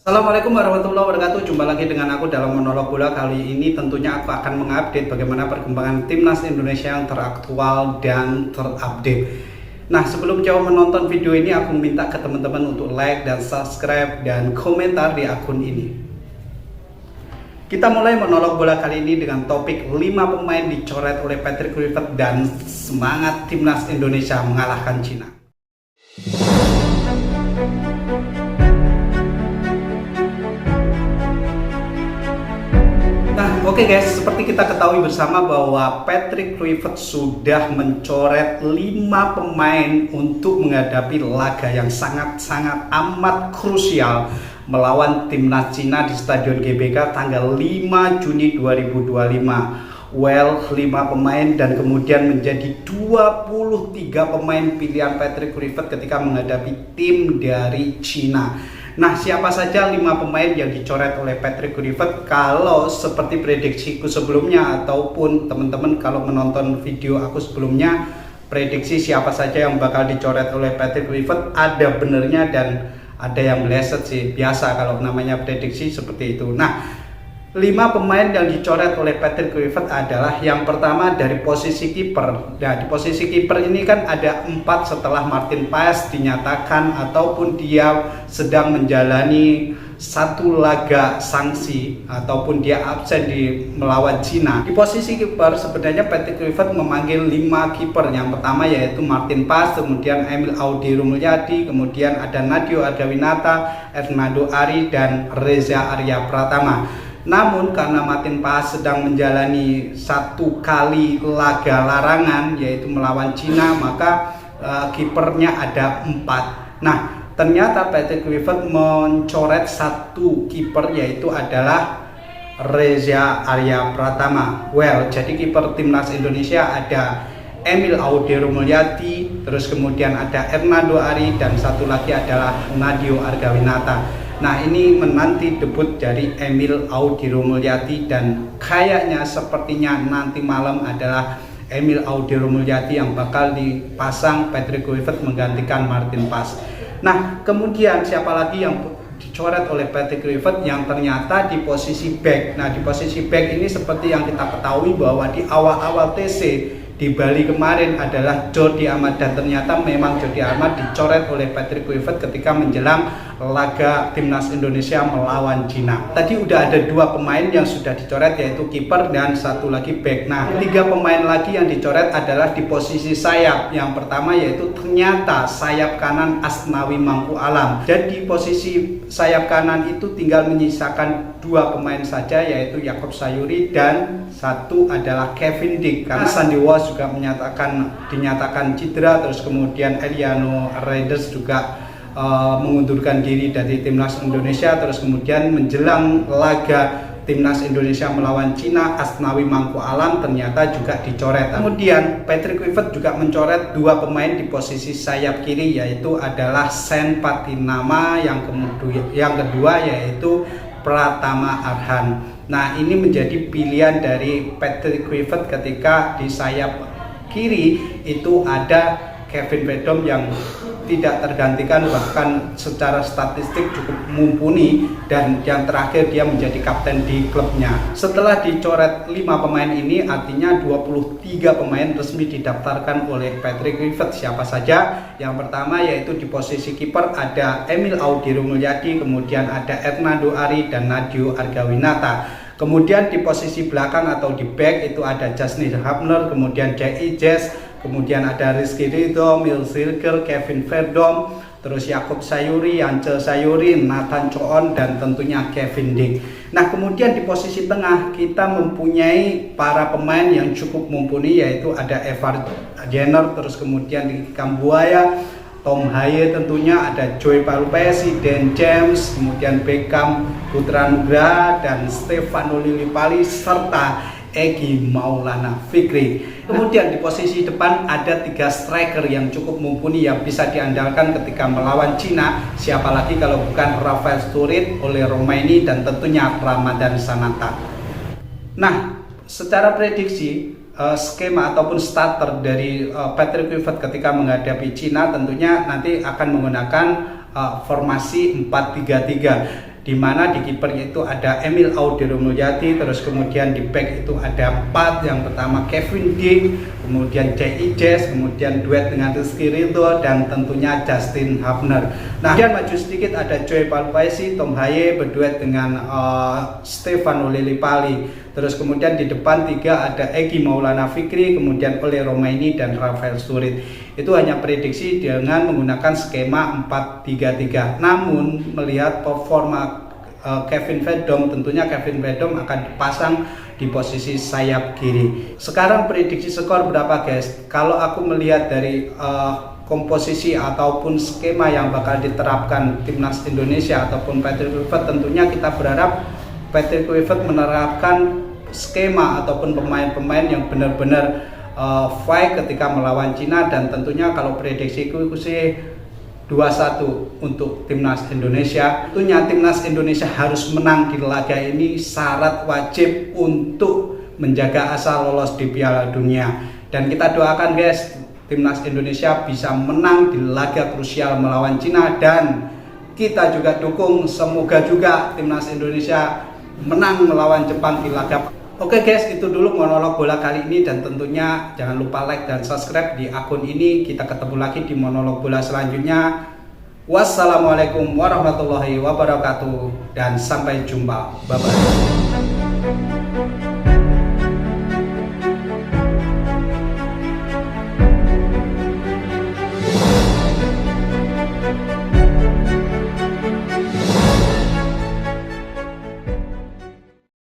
Assalamualaikum warahmatullahi wabarakatuh. Jumpa lagi dengan aku dalam monolog bola. Kali ini tentunya aku akan mengupdate bagaimana perkembangan timnas Indonesia yang teraktual dan terupdate. Nah, sebelum jauh menonton video ini, aku minta ke teman-teman untuk like dan subscribe dan komentar di akun ini. Kita mulai monolog bola kali ini dengan topik 5 pemain dicoret oleh Patrick Kluivert dan semangat timnas Indonesia mengalahkan Cina. Oke guys, seperti kita ketahui bersama bahwa Patrick Kluivert sudah mencoret 5 pemain untuk menghadapi laga yang sangat-sangat amat krusial melawan timnas Cina di Stadion GBK tanggal 5 Juni 2025. Well, 5 pemain dan kemudian menjadi 23 pemain pilihan Patrick Kluivert ketika menghadapi tim dari Cina. Nah, siapa saja 5 pemain yang dicoret oleh Patrick Kluivert? Kalau seperti prediksiku sebelumnya ataupun teman-teman kalau menonton video aku sebelumnya, prediksi siapa saja yang bakal dicoret oleh Patrick Kluivert ada benernya dan ada yang meleset sih. Biasa kalau namanya prediksi seperti itu. Nah, 5 pemain yang dicoret oleh Patrick Kluivert adalah yang pertama dari posisi kiper. Nah, di posisi kiper ini kan ada 4 setelah Martin Paes dinyatakan ataupun dia sedang menjalani satu laga sanksi ataupun dia absen di melawan Cina. Di posisi kiper sebenarnya Patrick Kluivert memanggil 5 kiper. Yang pertama yaitu Martin Paes, kemudian Emil Audi Rumulyadi, kemudian ada Nadeo Argawinata, Hernando Ari dan Reza Arya Pratama. Namun karena Martin Paes sedang menjalani satu kali laga larangan yaitu melawan Cina, maka kipernya ada 4. Nah, ternyata Patrick Kluivert mencoret satu kiper yaitu adalah Reza Arya Pratama. Well, jadi kiper timnas Indonesia ada Emil Audi Rumulyadi, terus kemudian ada Hernando Ari dan satu lagi adalah Nadeo Argawinata. Nah, ini menanti debut dari Emil Audi Rumulyadi dan kayaknya sepertinya nanti malam adalah Emil Audi Rumulyadi yang bakal dipasang Patrick Kluivert menggantikan Martin Paes. Nah, kemudian siapa lagi yang dicoret oleh Patrick Kluivert? Yang ternyata di posisi back. Nah, di posisi back ini seperti yang kita ketahui bahwa di awal-awal TC di Bali kemarin adalah Jordi Amat dan ternyata memang Jordi Amat dicoret oleh Patrick Kluivert ketika menjelang laga timnas Indonesia melawan Cina. Tadi udah ada 2 pemain yang sudah dicoret yaitu kiper dan satu lagi back. Nah, 3 pemain lagi yang dicoret adalah di posisi sayap. Yang pertama yaitu ternyata sayap kanan Asnawi Mangku Alam. Jadi posisi sayap kanan itu tinggal menyisakan 2 pemain saja yaitu Yakob Sayuri dan satu adalah Kevin Dick karena Sandy Walsh juga dinyatakan cedera, terus kemudian Eliano Raiders juga mengundurkan diri dari timnas Indonesia, terus kemudian menjelang laga timnas Indonesia melawan Cina, Asnawi Mangku Alam ternyata juga dicoret. Kemudian Patrick Kluivert juga mencoret 2 pemain di posisi sayap kiri yaitu adalah Sen Patinama, yang kedua yaitu Pratama Arhan. Nah, ini menjadi pilihan dari Patrick Kluivert ketika di sayap kiri itu ada Kevin Pedom yang tidak tergantikan, bahkan secara statistik cukup mumpuni, dan yang terakhir dia menjadi kapten di klubnya. Setelah dicoret 5 pemain ini artinya 23 pemain resmi didaftarkan oleh Patrick Kluivert. Siapa saja? Yang pertama yaitu di posisi kiper ada Emil Audi Rumulyadi, kemudian ada Hernando Ari dan Nadeo Argawinata. Kemudian di posisi belakang atau di back itu ada Jasnir Hapner, kemudian J.I. Jess, kemudian ada Rizky Ridho, Mil Silker, Kevin Verdom, terus Yakob Sayuri, Yance Sayuri, Nathan Choon, dan tentunya Kevin Dick. Nah, kemudian di posisi tengah kita mempunyai para pemain yang cukup mumpuni yaitu ada Evar Jenner, terus kemudian di Kambuaya, Tom Haye tentunya, ada Joy Palupesi, Dan James, kemudian Beckham Putra Nugraha dan Stefano Lillipali serta Egy Maulana Fikri. Kemudian di posisi depan ada 3 striker yang cukup mumpuni yang bisa diandalkan ketika melawan Cina. Siapa lagi kalau bukan Rafael Sturridge, Ole Romaini dan tentunya Ramadan Sananta. Nah, secara prediksi skema ataupun starter dari Patrick Kluivert ketika menghadapi Cina tentunya nanti akan menggunakan formasi 4-3-3. di mana di kipernya itu ada Emil Audero Mulyadi, terus kemudian di back itu ada 4, yang pertama Kevin Ding, kemudian J.I. Jazz, kemudian duet dengan Rizky Ridho, dan tentunya Justin Hubner. Nah, kemudian maju sedikit ada Joey Palpaisi, Tom Haye berduet dengan Stefano Lillipali. Terus kemudian di depan 3 ada Egy Maulana Fikri, kemudian Ole Romaini dan Rafael Sturit. Itu hanya prediksi dengan menggunakan skema 4-3-3. Namun melihat performa Kevin Veldom, tentunya Kevin Veldom akan dipasang di posisi sayap kiri. Sekarang prediksi skor berapa guys? Kalau aku melihat dari komposisi ataupun skema yang bakal diterapkan timnas Indonesia ataupun Patrick Kluivert, tentunya kita berharap Patrick Kluivert menerapkan skema ataupun pemain-pemain yang benar-benar fight ketika melawan Cina, dan tentunya kalau prediksiku sih 2-1 untuk timnas Indonesia. Tentunya timnas Indonesia harus menang di laga ini, syarat wajib untuk menjaga asa lolos di Piala Dunia. Dan kita doakan guys, timnas Indonesia bisa menang di laga krusial melawan Cina, dan kita juga dukung semoga juga timnas Indonesia menang melawan Jepang di laga. Oke guys, itu dulu monolog bola kali ini, dan tentunya jangan lupa like dan subscribe di akun ini. Kita ketemu lagi di monolog bola selanjutnya. Wassalamualaikum warahmatullahi wabarakatuh dan sampai jumpa. Bye bye.